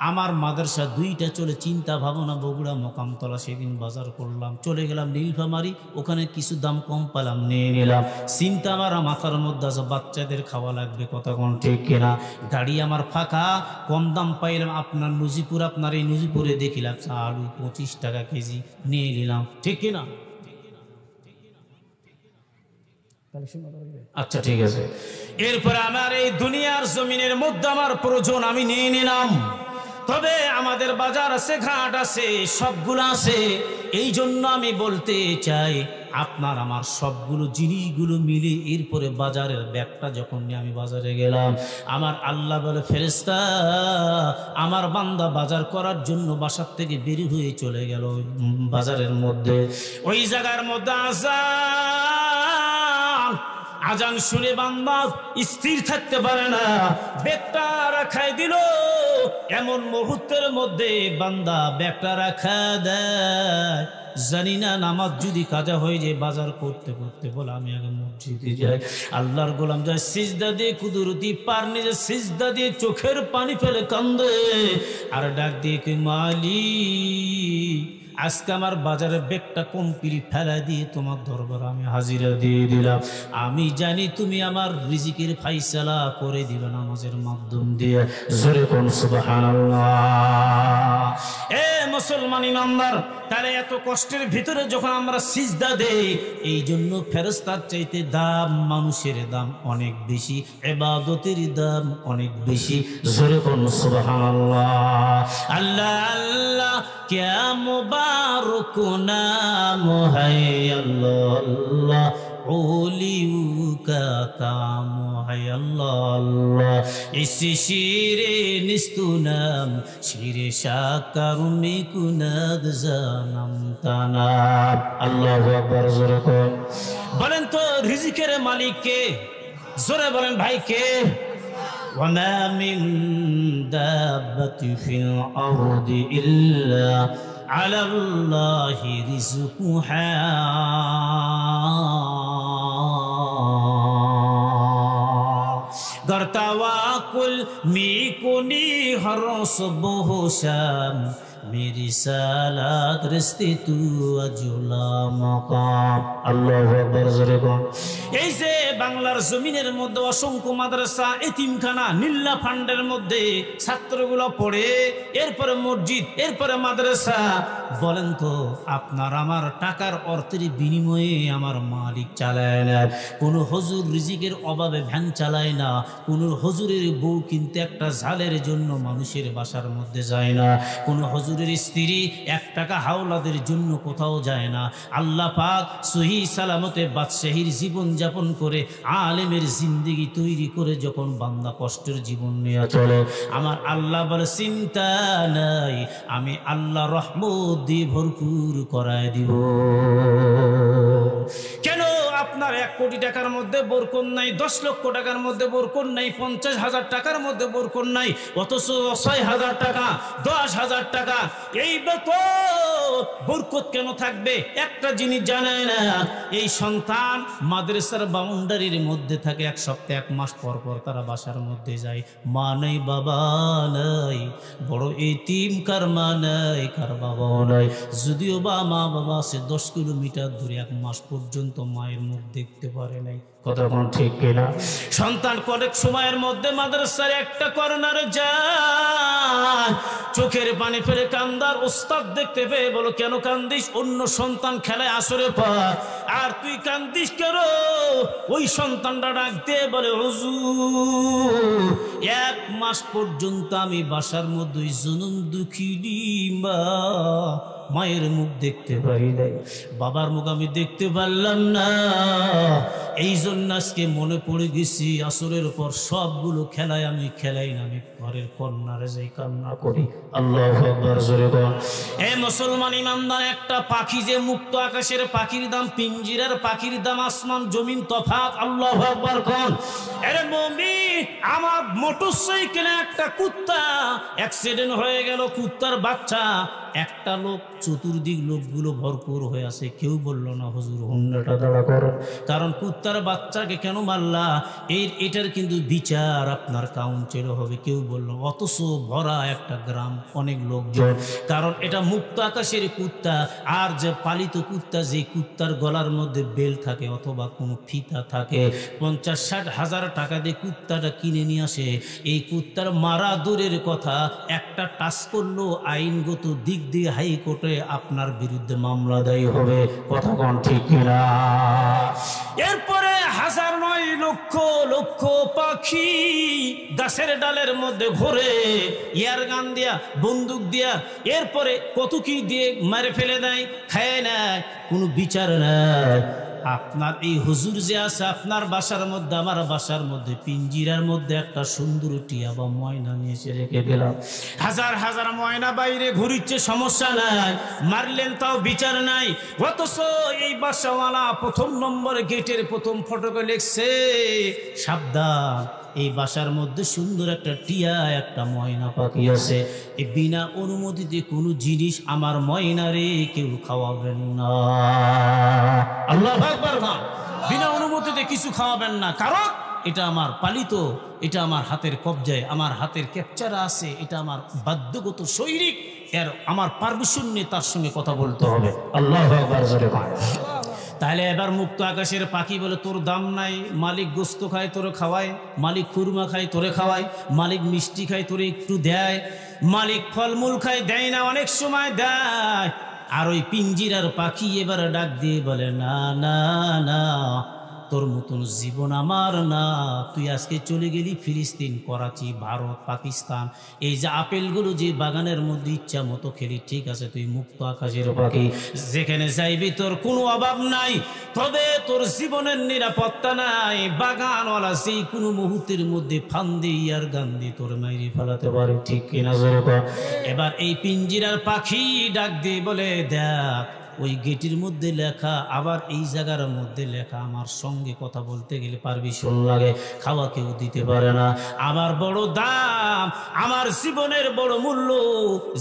আমার মাদ্রাসা দুইটা চলে, চিন্তা ভাবনা বগুড়া মোকামতলা। সেদিন বাজার করলাম, চলে গেলাম নীলফামারি, ওখানে কিছু দাম কম পেলাম, নিয়ে নিলাম। চিন্তা আমার মাথার মধ্যে আছে, বাচ্চাদের খাওয়া লাগবে, কথা কোন ঠিক কিনা? গাড়ি আমার ফাঁকা, কম দাম পাইলাম আপনার নজিপুর, আপনার এই নজিপুরে দেখিলাম আলু 25 টাকা কেজি, নিয়ে নিলাম, ঠিক কিনা? আচ্ছা ঠিক আছে। এরপরে আমার এই দুনিয়ার জমিনের মধ্যে আমার প্রয়োজন, আমি নিয়ে নিলাম। তবে আমাদের বাজার আছে, ঘাট আছে, সবগুলো আছে। এই জন্য আমি বলতে চাই, আপনার আমার সবগুলো জিনিসগুলো মিলে এরপরে বাজারের ব্যাগটা যখন নিয়ে আমি বাজারে গেলাম, আমার আল্লাহ বলে, ফেরেশতা আমার বান্দা বাজার করার জন্য বাসার থেকে বের হয়ে চলে গেল বাজারের মধ্যে। ওই জায়গার মধ্যে আজান শুনে বান্দা স্থির থাকতে পারে না, ব্যাগটা রাখাই দিল। এমন মুহূর্তের মধ্যে বান্দা ব্যাগটা রাখা দেয়। জানি না নামাজ যদি কাজা হয়ে যায়, বাজার করতে করতে বলে আমি আগে মসজিদে যাই। আল্লাহর গোলাম যায় সিজদা দিয়ে, কুদরতি পার নিজে সিজদা দিয়ে চোখের পানি ফেলে কান্দে আর ডাক দিয়ে কি মালিক, আজকে আমার বাজারের ব্যাগটা কমপ্লিট ফেলা দিয়ে তোমার দরবার আমি হাজিরা দিয়ে দিলাম। আমি জানি তুমি আমার রিজিকের ফাইসালা করে দিবে নামাজের মাধ্যম দিয়ে। জোরে কোন সুবহানাল্লাহ। এ মুসলমান ইমানদার, তাহলে এত কষ্টের ভিতরে যখন আমরা সিজদা দেই, এই জন্য ফেরেশতার চাইতে দাম, মানুষের দাম অনেক বেশি, ইবাদতের দাম অনেক বেশি। জোরে কোন সুবহানাল্লাহ। আল্লাহ আল্লাহ क्या मुबारक नाम है अल्लाह अल्लाह, ओलियों का काम है अल्लाह अल्लाह। इस शीरे निस्तु नाम शीरे शाकर में कुनाद जानम तानाम। अल्लाहु আকবার। জোরে বলেন তো রিজিকের মালিক কে? জোরে বলেন ভাই কে? وما من دابة في الأرض إلا على الله رزقها گر توکل میکنی هر صبح و شام मेरी सालात रिश्ते तू अजुला मकाम। আল্লাহু আকবার। জোরে কোন। এই যে বাংলার জমিনের মধ্যে অসংখ্য মাদ্রাসা, এতিমখানা, নীল্লা ফান্ডের মধ্যে ছাত্রগুলো পড়ে, এরপরে মসজিদ, এরপরে মাদ্রাসা। বলেন তো আপনার আমার টাকার অর্থের বিনিময়ে আমার মালিক চালায় না। কোনো হুজুর রিজিকের অভাবে ভ্যান চালায় না। কোনো হুজুরের বউ কিন্তু একটা ঝালের জন্য মানুষের বাসার মধ্যে যায় না। কোনো হুজুরের স্ত্রী 1 টাকা হাওলাদের জন্য কোথাও যায় না। আল্লাহ পাক সহি সালামতে বাদশাহীর জীবন যাপন করে, আলেমের জিন্দেগি তৈরি করে যখন বান্দা কষ্টের জীবন নিয়ে চলে, আমার আল্লাহ বলে চিন্তা নাই, আমি আল্লাহ রহমত দিয়ে ভরপুর করায় দিব। কেন আপনার 1 কোটি টাকার মধ্যে বরকত নাই, 10 লক্ষ টাকার মধ্যে বরকত নাই, 50,000 টাকার মধ্যে বরকত নাই, অথচ 6,000 টাকা, 10,000 টাকা, এই বরকত কেন থাকবে? একটা জিনিস জানায় না, এই সন্তান মাদ্রাসার বাউন্ডারির মধ্যে থাকে, 1 সপ্তাহ 1 মাস পর পর তারা বাসার মধ্যে যায়। মা নাই, বাবা নাই, বড় এতিম, কার মা নাই, কার বাবাও নাই। যদিও বা মা বাবা আছে 10 কিলোমিটার দূরে, 1 মাস পর্যন্ত মায়ের মুখ দেখতে পারে নাই। কথা কোন ঠিক কিনা? সন্তান অনেক সময়ের মধ্যে মাদ্রাসার একটা কর্নারে যায়, চোখের পানি ফেলে কান্দার, ওস্তাদ দেখতে পেয়ে বলো কেন কান্দিস? অন্য সন্তান খেলায় আসরে পর, আর তুই কান্দিস কেন? ওই সন্তানটা ডাক দিয়ে বলে, হুজুর 1 মাস পর্যন্ত আমি বাসার মধ্যে জনম দুঃখিনী মা, মায়ের মুখ দেখতে পারি নাই, বাবার মুখ আমি দেখতে পারলাম না। এই জন্য আজকে মনে পড়ে গেছি, আসরের পর সবগুলো খেলায় আমি খেলাই না, আমি ঘরের কন্যারে যাই কান্না করি। আল্লাহু আকবার, জোরে বল। এই মুসলমান ইমানদার, একটা পাখি যে মুক্ত আকাশের পাখির দাম, পিঞ্জিরার পাখির দাম আসমান জমিন তফাৎ। আল্লাহু আকবার কোন। আরে মুমিন, আমার মোটরসাইকেলে একটা কুত্তা অ্যাক্সিডেন্ট হয়ে গেল, কুত্তার বাচ্চা, একটা লোক, চতুর্দিক লোকগুলো ভরপুর হয়ে আছে, কেউ বলল না হুজুর হুন্ডাটা দাঁড়া করো, কারণ কুত্তার বাচ্চাকে কেন মারলা, এটার কিন্তু বিচার আপনার কাউন্সিলে হবে, কেউ বলল। অথচ ভরা একটা গ্রাম, অনেক লোকজন, কারণ এটা মুক্ত আকাশের কুত্তা। আর যে পালিত কুত্তা, যে কুত্তার গলার মধ্যে বেল থাকে অথবা কোনো ফিতা থাকে, 50-60 হাজার টাকা দিয়ে কুত্তাটা কিনে নিয়ে আসে। এই কুত্তার মারা দূরের কথা, একটা টাচ করলো আইনগত দিক দিয়ে হাইকোর্টে আপনার বিরুদ্ধে মামলা দায়ী হবে। কথা কোন ঠিক কিনা? এরপরে হাজার নয় লক্ষ লক্ষ পাখি গাছের ডালের মধ্যে ঘোরে, ইয়ার গান দিয়া, বন্দুক দিয়া, এরপরে কত কি দিয়ে মারে ফেলে দেয়, খায় না, কোনো বিচার নাই। আপনার এই হুজুর যে আছে আপনার বাসার মধ্যে, আমার বাসার মধ্যে, পিঞ্জিরার মধ্যে একটা সুন্দর টিয়া বা ময়না নিয়ে এসে রেখে দিলাম। হাজার হাজার ময়না বাইরে ঘুরিচ্ছে, সমস্যা নাই, মারলেন তাও বিচার নাই। অথচ এই বাসাওয়ালা প্রথম নম্বর গেটের প্রথম ফটকে লিখছে, সাবধান, এই বাসার মধ্যে সুন্দর একটা টিয়া, একটা ময়না পাখি আছে, এই বিনা অনুমতিতে কোনো জিনিস আমার ময়নারে কেউ খাওয়াবেন না। আল্লাহু আকবার, বিনা অনুমতিতে কিছু খাওয়াবেন না, কারণ এটা আমার পালিত, এটা আমার হাতের কবজায়, আমার হাতের ক্যাপচার আছে, এটা আমার বাধ্যগত শৈরিক, এর আমার পারমিশন নিয়ে তার সঙ্গে কথা বলতে হবে। আল্লাহু আকবার, জোরে বল। তাহলে এবার মুক্ত আকাশের পাখি বলে, তোর দাম নাই, মালিক গোস্ত খায় তোরে খাওয়ায়, মালিক খুরমা খায় তোরে খাওয়ায়, মালিক মিষ্টি খায় তোরে একটু দেয়, মালিক ফলমূল খায়, দেয় না, অনেক সময় দেয়। আর ওই পিঞ্জিরার পাখি এবার ডাক দিয়ে বলে, না না না, তোর মতন জীবন আমার না, তুই আজকে চলে গেলি ফিলিস্তিন, করাচি, ভারত, পাকিস্তান, এই যে আপেলগুলো যে বাগানের মধ্যে ইচ্ছা মতো খেলি, ঠিক আছে, তুই মুক্ত আকাশের পাখি, যেখানে যাইবি তোর কোনো অভাব নাই, তবে তোর জীবনের নিরাপত্তা নাই। বাগানওয়ালা সেই কোনো মুহূর্তের মধ্যে ফান্দে ইয়ার গান্ধী তোর মাইরে ফেলাতে পারে, ঠিক কিনা জোরে বল। এবার এই পিঞ্জিরার পাখি ডাক দিয়ে বলে, দেখ, ওই গেটের মধ্যে লেখা, আবার এই জায়গার মধ্যে লেখা, আমার সঙ্গে কথা বলতে গেলে পারমিশন লাগে, খাওয়া কেউ দিতে পারে না, আমার বড় দাম, আমার জীবনের বড় মূল্য,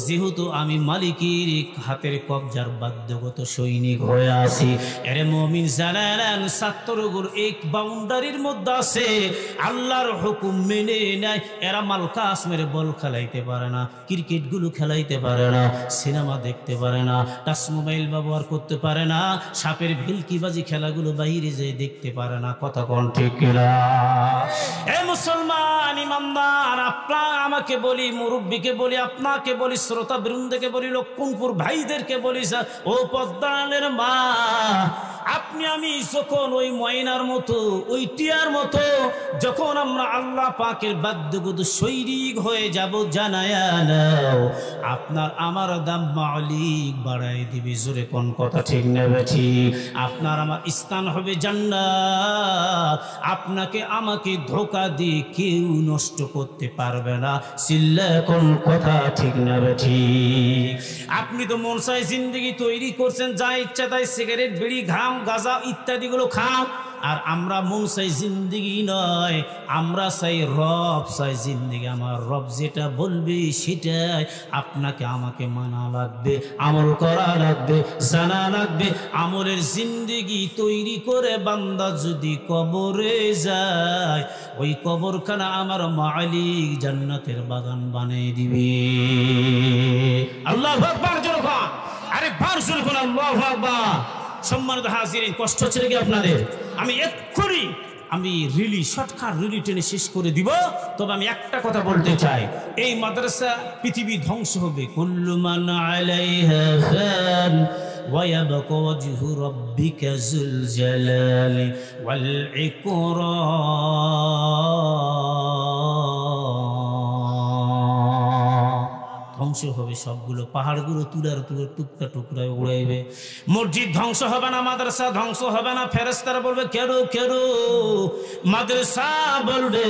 যেহেতু আমি মালিকের হাতের কবজার বাধ্যগত সৈনিক হয়ে আছি। এরে মুমিন জানেন, ছাত্রগুলো এক বাউন্ডারির মধ্যে আছে, আল্লাহর হুকুম মেনে নেয়, এরা মাল কাশ্মীরে বল খেলাইতে পারে না, ক্রিকেট গুলো খেলাইতে পারে না, সিনেমা দেখতে পারে না, টাচ মোবাইল ব্যবহার করতে পারে না, সাপের ভিলকিবাজি খেলাগুলো বাইরে যেয়ে দেখতে পারে না। কথা কোন ঠিক কিনা? এ মুসলমান ইমানদার, আপনার আমাকে বলি, মুরব্বীকে বলি, আপনাকে বলি, শ্রোতা বৃন্দকে বলি, লক্ষণপুর ভাইদেরকে বলি, ও পদ্মালের মা, আপনি আমি যখন ওই ময়নার মতো, ওই টিয়ার মতো, যখন আমরা আল্লাহ পাকের বাধ্যগত শৈরিক হয়ে যাব, জানায়া নাও, আপনার আমার দাম মালিক বাড়াই দিবি। জোরে কোন কথা ঠিক নেবে ঠিক? আপনার আমার স্থান হবে জান্নাত, আপনাকে আমাকে ধোঁকা দিয়ে কেউ নষ্ট করতে পারবে না। চিল্লা কোন কথা ঠিক নেবে ঠিক? আপনি তো মন চাই জিন্দগি তৈরি করছেন, যা ইচ্ছা তাই সিগারেট, বিড়ি, ঘাম, গাঁজা ইত্যাদিগুলো খান, আর আমরা মন চাই জিন্দগি নয়, আমরা চাই রব চাই জিন্দগি। আমার রব যেটা বলবে সেটাই আপনাকে আমাকে মানা লাগবে, আমল করা লাগবে, জানা লাগবে। আমলের জিন্দগি তৈরি করে বান্দা যদি কবরে যায়, ওই কবরখানা আমার মালিক জান্নাতের বাগান বানিয়ে দিবে। আল্লাহু আকবার জোরে বল, আরেকবার জোরে বল, আল্লাহু আকবার। সম্মানিত হাজিরিন, কষ্ট হচ্ছে নাকি আপনাদের? আমি এক্ষুনি রিলি শর্টকাট রিলি টেনে শেষ করে দিব, তবে আমি একটা কথা বলতে চাই, এই মাদ্রাসা পৃথিবী ধ্বংস হবে, কুল্লু মান আলাইহা ফান ওয়া ইয়াবকা ওয়াজহু রাব্বিকা যুল জালালি ওয়াল ইকরাম। ধ্বংস হবে সবগুলো, পাহাড়গুলো তুলার টুকরা টুকরায় উড়াইবে। মসজিদ ধ্বংস হবে না, মাদ্রাসা ধ্বংস হবে না। ফেরেশতারা বলবে কেন কেন? মাদ্রাসা বলবে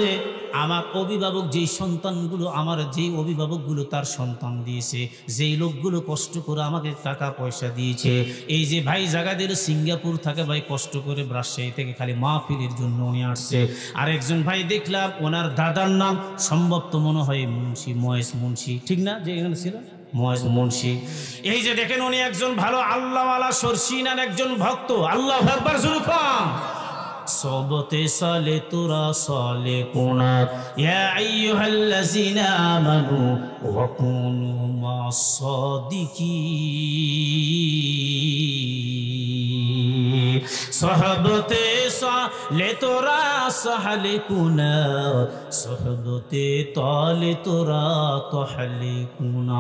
আমার অভিভাবক যেই সন্তানগুলো, আমার যেই অভিভাবকগুলো তার সন্তান দিয়েছে, যেই লোকগুলো কষ্ট করে আমাকে টাকা পয়সা দিয়েছে, এই যে ভাই জায়গা দিল সিঙ্গাপুর থাকে, ভাই কষ্ট করে রাজশাহী থেকে খালি মাহফিলের জন্য উনি আসছে। আর একজন ভাই দেখলাম ওনার দাদার নাম সম্ভবত মনে হয় মুন্সি, মহেশ মুন্সি, ঠিক না? যে এখানে ছিল মহেশ মুন্সি। এই যে দেখেন উনি একজন ভালো আল্লাহওয়ালা সরসিনার একজন ভক্ত। আল্লাহ আকবার জোরে খান। صحبت صالح ترى صالحون يا أيها الذين آمنوا وكونوا مع الصادقين صحبت صالح ترى صالحون صحبت طالح ترى طالحون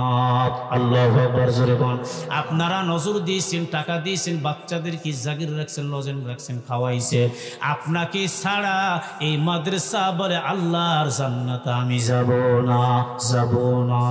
আল্লাহু আকবার জোরে বল। আপনারা নজর দিয়েছেন, টাকা দিয়েছেন, বাচ্চাদেরকে জাগির রাখছেন, লজেন রাখছেন, খাওয়াইছে। আপনাকে ছাড়া এই মাদ্রাসা বলে আল্লাহর জান্নাত আমি যাব না, যাব না।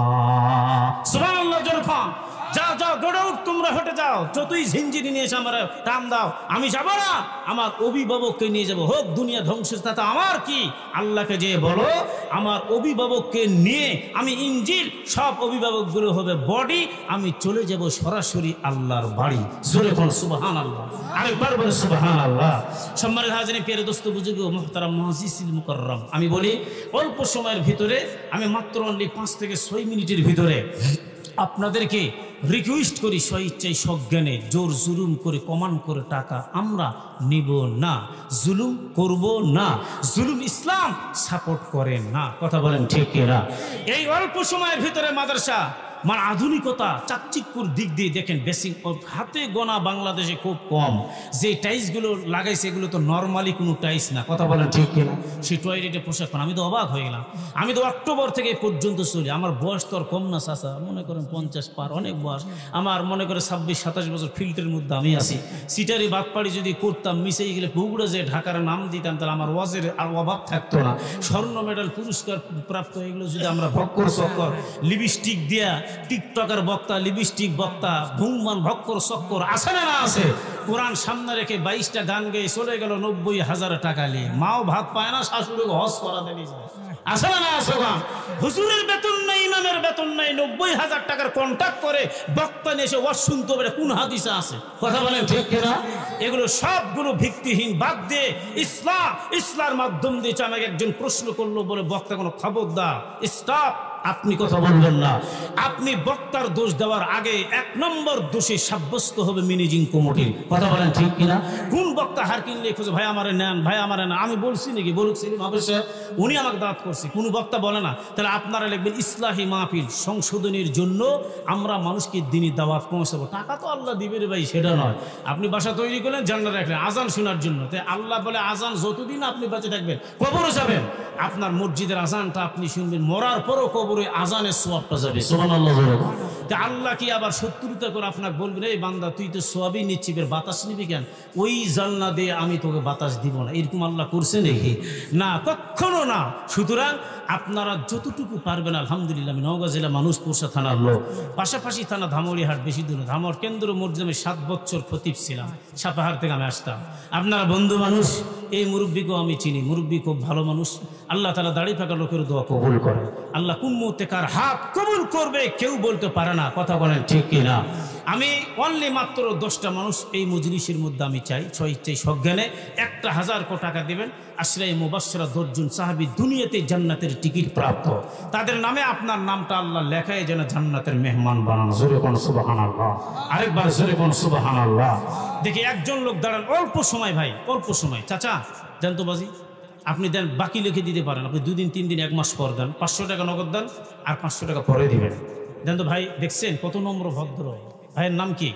সুবহানাল্লাহ জোরে বল। যাও যাও গড়ে উঠ, তোমরা হটে যাও, যতই ঝিঞ্জিরি নিয়ে এসে আমার টান দাও, আমি যাব না। আমার অভিভাবককে নিয়ে যাব, হোক দুনিয়া ধ্বংস, তাতে আমার কি? আল্লাহকে যে বলো আমার অভিভাবককে নিয়ে আমি ইনজিল, সব অভিভাবকগুলো হবে বডি, আমি চলে যাব সরাসরি আল্লাহর বাড়ি। জোরে বল সুবহানাল্লাহ, আরেকবার বল সুবহানাল্লাহ। সম্মানিত হাজিরিন, প্রিয় দোস্ত, বুজুর্গ, মুহতারাম, মুআজ্জিসিল মুকাররম, আমি বলি অল্প সময়ের ভিতরে, আমি মাত্র অনলি 5 থেকে 6 মিনিটের ভিতরে আপনাদেরকে রিকোয়েস্ট করি, স্বইচ্ছায় সজ্ঞানে জোর জুলুম করে কমান করে টাকা আমরা নিব না, জুলুম করব না। জুলুম ইসলাম সাপোর্ট করে না, কথা বলেন ঠিক কিনা? এই অল্প সময়ের ভিতরে মাদ্রাসা মানে আধুনিকতা চাকচিক্যর দিক দিয়ে দেখেন, বেসিক হাতে গোনা বাংলাদেশে খুব কম। যে টাইলসগুলো লাগাইছে এগুলো তো নর্মালি কোনো টাইলস না, কথা বলেন ঠিক কিনা? সেই টয়লেটে পোশাক, আমি তো অবাক হয়ে গেলাম। আমি তো অক্টোবর থেকে পর্যন্ত চলি, আমার বয়স তো আর কম না চাচা, মনে করেন 50 পার, অনেক বয়স আমার, মনে করে 26-27 বছর ফিল্ডের মধ্যে আমি আছি। সিটারি বাদপাড়ি যদি করতাম, মিশে গেলে বগুড়া যে ঢাকার নাম দিতাম, তাহলে আমার ওয়াজের আর অভাব থাকতো না। স্বর্ণ মেডেল পুরস্কার প্রাপ্ত এগুলো যদি আমরা ভক্কর চক্কর লিপস্টিক দিয়া, টিকটকের বক্তা, লিপস্টিক বক্তা, ভুংমান ভক্কর চক্কর আছে না? আছে। কোরআন সামনে রেখে 22টা গান গেয়ে চলে গেল 90,000 টাকা নিয়ে, মাও ভাত পায় না, শাশুড়িকে হজ করা দেবে, আছে না? আছে। হুজুরের বেতন নাই, ইমামের বেতন নাই, 90,000 টাকার কন্ট্রাক্ট করে বক্তা নিয়ে এসে ওয়াজ শুনতে পারে, কোন হাদিসে আছে? কথা বলেন ঠিক কিনা? এগুলো সবগুলো ভিত্তিহীন, বাদ দিয়ে ইসলামের মাধ্যম দিয়ে আমাকে একজন প্রশ্ন করলো, বলে বক্তা কোনো খবরদার স্টপ, আপনি কথা বলবেন না। আপনি বক্তার দোষ দেওয়ার আগে 1 নম্বর দোষী সাব্যস্ত হবে ম্যানেজিং কমিটির, কথা বলেন ঠিক কিনা? কোন বক্তা হার কিনলে খুঁজে ভাই আমারে নেন, ভাই আমারে না, আমি বলছি নাকি? বলুক সেলিম অবশ্যই, উনি আমাকে দাওয়াত করছে, কোন বক্তা বলে না। তাহলে আপনারা লিখবেন ইসলাহি মাহফিল সংশোধনের জন্য আমরা মানুষকে দিনই দাওয়াত পৌঁছাবো। টাকা তো আল্লাহ দিবে রে ভাই, সেটা নয়। আপনি বাসা তৈরি করলেন, জান্নাত রাখলেন আজান শোনার জন্য, তাই আল্লাহ বলে আজান যতদিন আপনি বেঁচে থাকবেন, কবরে যাবেন, আপনার মসজিদের আজানটা আপনি শুনবেন, মরার পরও কবরে আজানের সওয়াবটা যাবে। সুবহানাল্লাহ। তা আল্লাহ কি আবার শত্রুতা করে আপনাকে বলবেন, এই বান্দা তুই তো সওয়াবই নিচ্ছি, বের বাতাস নিবি কেন? ওই জালনা দিয়ে আমি তোকে বাতাস দিব না, এরকম আল্লাহ করছে নাকি? না, কখনো না। সুতরাং আপনারা যতটুকু পারবেন, আলহামদুলিল্লাহ, আমি নওগাঁ জেলা মানুষ, পোরশা থানার লোক, পাশাপাশি থানা ধামরিহাট, বেশি দূর ধামর কেন্দ্র মসজিদে 7 বছর খতিব ছিলাম, সাপাহার থেকে আমি আসতাম। আপনারা বন্ধু মানুষ, এই মুরব্বীকেও আমি চিনি, মুরব্বী খুব ভালো মানুষ। আল্লাহ তাআলা দাড়ি পাকা লোকের দোয়া কবুল করে। আল্লাহ কোন মুহূর্তে কার হাত কবুল করবে কেউ বলতে পারে না, কথা বলেন ঠিক কিনা? আমি অনলি মাত্র 10টা মানুষ এই মজলিসের মধ্যে আমি চাই, স্বইচ্ছায় সজ্ঞানে 1,000 টাকা দেবেন। আশরায়ে মুবাশশারা 10 জন সাহাবী, দুনিয়াতে জান্নাতের টিকিট প্রাপ্ত, তাদের নামে আপনার নামটা আল্লাহ লেখায় যেন জান্নাতের মেহমান বানানো। জোরে কোন সুবহানাল্লাহ, আরেকবার জোরে কোন সুবহানাল্লাহ। দেখি একজন লোক দাঁড়ান, অল্প সময় ভাই, অল্প সময়। চাচা দেন তো বাজি, আপনি দেন, বাকি লিখে দিতে পারেন, আপনি 2 দিন 3 দিন 1 মাস পর দেন, 500 টাকা নগদ দেন, আর 500 টাকা পরে দিবেন। দেন তো ভাই, দেখছেন কত নম্র ভদ্র। ভাইয়ের নাম কি?